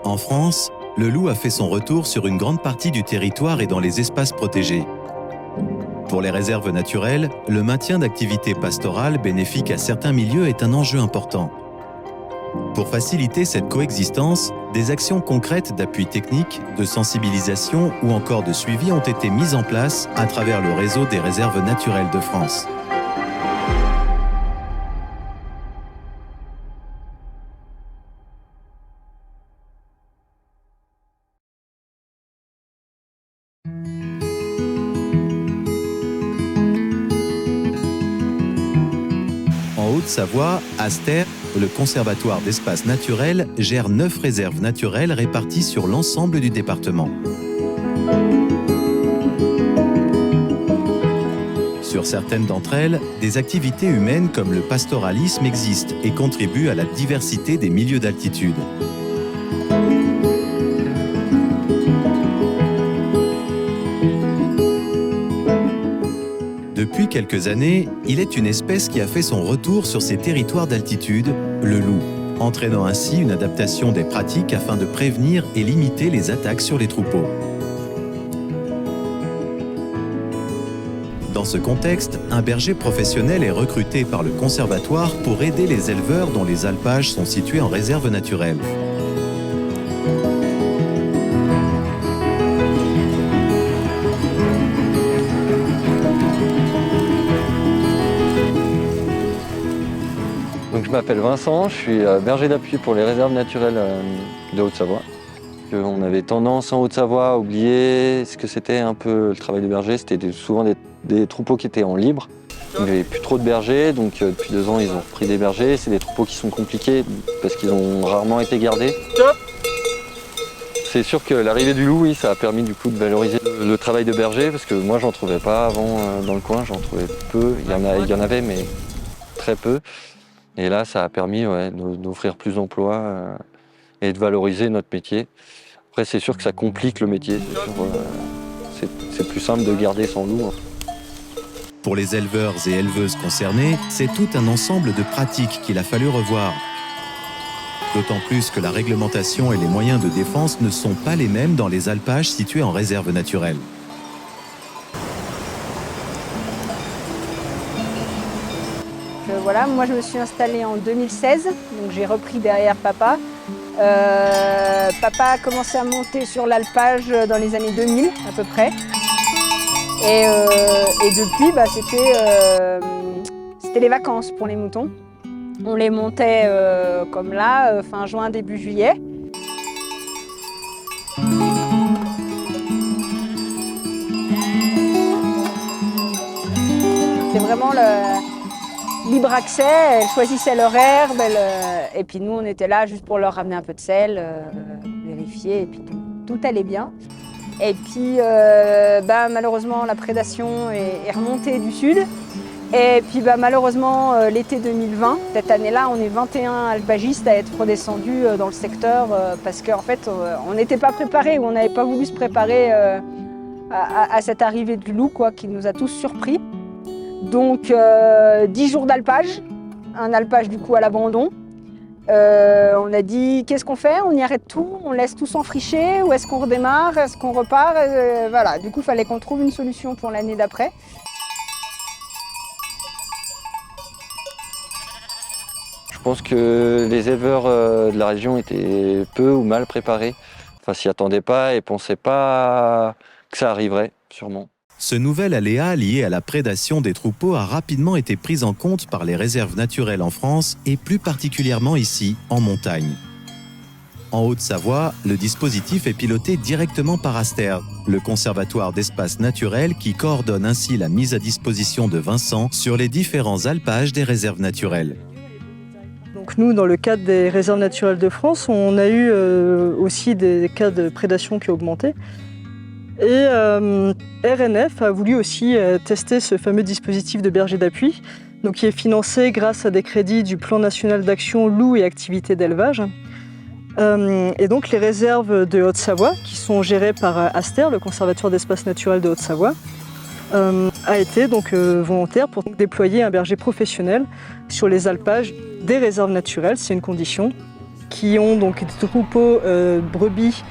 En France, le loup a fait son retour sur une grande partie du territoire et dans les espaces protégés. Pour les réserves naturelles, le maintien d'activités pastorales bénéfiques à certains milieux est un enjeu important. Pour faciliter cette coexistence, des actions concrètes d'appui technique, de sensibilisation ou encore de suivi ont été mises en place à travers le réseau des réserves naturelles de France. En Haute-Savoie, Aster, le Conservatoire d'espaces naturels, gère 9 réserves naturelles réparties sur l'ensemble du département. Sur certaines d'entre elles, des activités humaines comme le pastoralisme existent et contribuent à la diversité des milieux d'altitude. Depuis quelques années, il est une espèce qui a fait son retour sur ces territoires d'altitude, le loup, entraînant ainsi une adaptation des pratiques afin de prévenir et limiter les attaques sur les troupeaux. Dans ce contexte, un berger professionnel est recruté par le conservatoire pour aider les éleveurs dont les alpages sont situés en réserve naturelle. Donc, je m'appelle Vincent, je suis berger d'appui pour les réserves naturelles de Haute-Savoie. On avait tendance en Haute-Savoie à oublier ce que c'était un peu le travail de berger. C'était souvent des troupeaux qui étaient en libre. Il n'y avait plus trop de bergers, donc depuis 2 ans ils ont repris des bergers. C'est des troupeaux qui sont compliqués parce qu'ils ont rarement été gardés. C'est sûr que l'arrivée du loup, oui, ça a permis du coup de valoriser le travail de berger parce que moi j'en trouvais pas avant dans le coin, j'en trouvais peu. Il y en avait mais très peu. Et là ça a permis d'offrir plus d'emplois et de valoriser notre métier. Après c'est sûr que ça complique le métier, c'est plus simple de garder son loup. Pour les éleveurs et éleveuses concernés, c'est tout un ensemble de pratiques qu'il a fallu revoir. D'autant plus que la réglementation et les moyens de défense ne sont pas les mêmes dans les alpages situés en réserve naturelle. Voilà, moi je me suis installée en 2016, donc j'ai repris derrière papa. Papa a commencé à monter sur l'alpage dans les années 2000 à peu près. Et depuis, c'était les vacances pour les moutons. On les montait comme là, fin juin, début juillet. C'est vraiment le libre accès, elles choisissaient leur herbe, et puis nous on était là juste pour leur ramener un peu de sel, vérifier, et puis tout allait bien. Et puis malheureusement la prédation est remontée du sud. Et puis malheureusement l'été 2020, cette année-là, on est 21 alpagistes à être redescendus dans le secteur parce qu'en fait on n'était pas préparés ou on n'avait pas voulu se préparer à cette arrivée du loup qui nous a tous surpris. Donc 10 jours d'alpage, un alpage du coup à l'abandon. On a dit qu'est-ce qu'on fait? On y arrête tout? On laisse tout s'enfricher? Ou est-ce qu'on redémarre? Est-ce qu'on repart? Voilà, du coup il fallait qu'on trouve une solution pour l'année d'après. Je pense que les éleveurs de la région étaient peu ou mal préparés. Enfin, s'y attendaient pas et pensaient pas que ça arriverait, sûrement. Ce nouvel aléa lié à la prédation des troupeaux a rapidement été pris en compte par les réserves naturelles en France et plus particulièrement ici, en montagne. En Haute-Savoie, le dispositif est piloté directement par Aster, le Conservatoire d'espaces naturels qui coordonne ainsi la mise à disposition de Vincent sur les différents alpages des réserves naturelles. Donc nous, dans le cadre des réserves naturelles de France, on a eu aussi des cas de prédation qui ont augmenté. Et RNF a voulu aussi tester ce fameux dispositif de berger d'appui, donc qui est financé grâce à des crédits du Plan national d'action loup et activités d'élevage. Et donc les réserves de Haute-Savoie, qui sont gérées par Aster, le Conservatoire d'espaces naturels de Haute-Savoie, a été donc volontaire pour déployer un berger professionnel sur les alpages des réserves naturelles, c'est une condition. qui ont donc des troupeaux brebis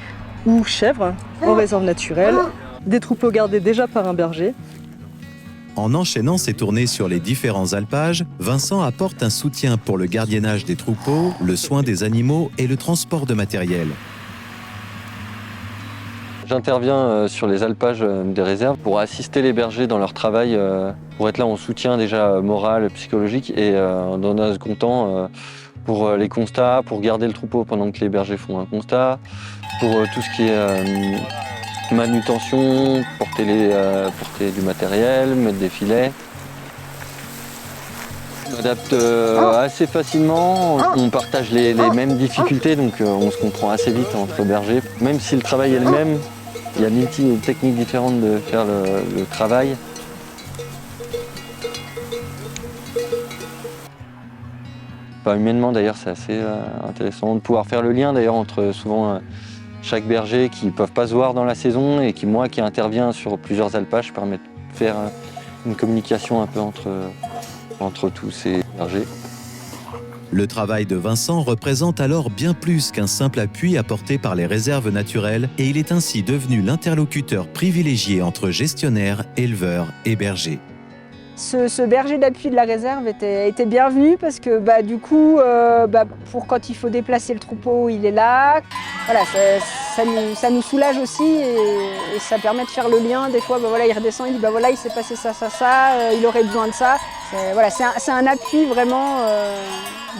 ou chèvres en réserve naturelle, des troupeaux gardés déjà par un berger. En enchaînant ses tournées sur les différents alpages, Vincent apporte un soutien pour le gardiennage des troupeaux, le soin des animaux et le transport de matériel. J'interviens sur les alpages des réserves pour assister les bergers dans leur travail, pour être là en soutien déjà moral, psychologique et dans un second temps pour les constats, pour garder le troupeau pendant que les bergers font un constat, pour tout ce qui est manutention, porter du matériel, mettre des filets. On s'adapte assez facilement, on partage les mêmes difficultés, donc on se comprend assez vite entre bergers. Même si le travail est le même, il y a mille techniques différentes de faire le travail. Enfin, humainement d'ailleurs c'est assez intéressant de pouvoir faire le lien d'ailleurs entre souvent chaque berger qui ne peuvent pas se voir dans la saison et qui intervient sur plusieurs alpages permet de faire une communication un peu entre tous ces bergers. Le travail de Vincent représente alors bien plus qu'un simple appui apporté par les réserves naturelles et il est ainsi devenu l'interlocuteur privilégié entre gestionnaires, éleveurs et bergers. Ce berger d'appui de la réserve était bienvenu parce que du coup, pour quand il faut déplacer le troupeau, il est là. Voilà, ça nous soulage aussi et ça permet de faire le lien. Des fois, il redescend, il dit voilà, il s'est passé ça, il aurait besoin de ça. C'est un appui vraiment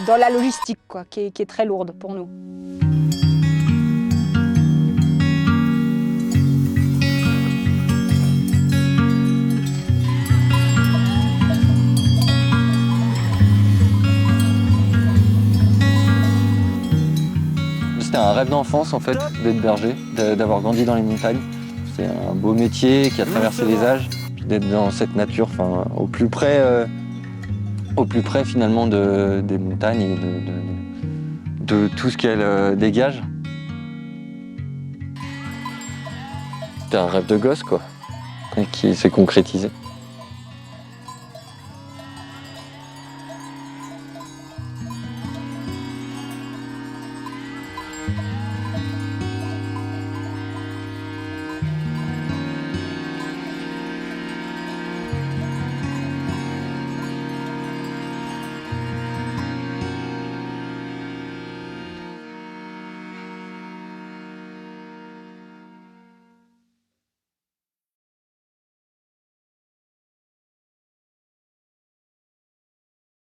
dans la logistique quoi, qui est très lourde pour nous. C'était un rêve d'enfance en fait d'être berger, d'avoir grandi dans les montagnes. C'est un beau métier qui a traversé les âges, d'être dans cette nature, au plus près finalement des montagnes et de tout ce qu'elles dégagent. C'était un rêve de gosse quoi, qui s'est concrétisé.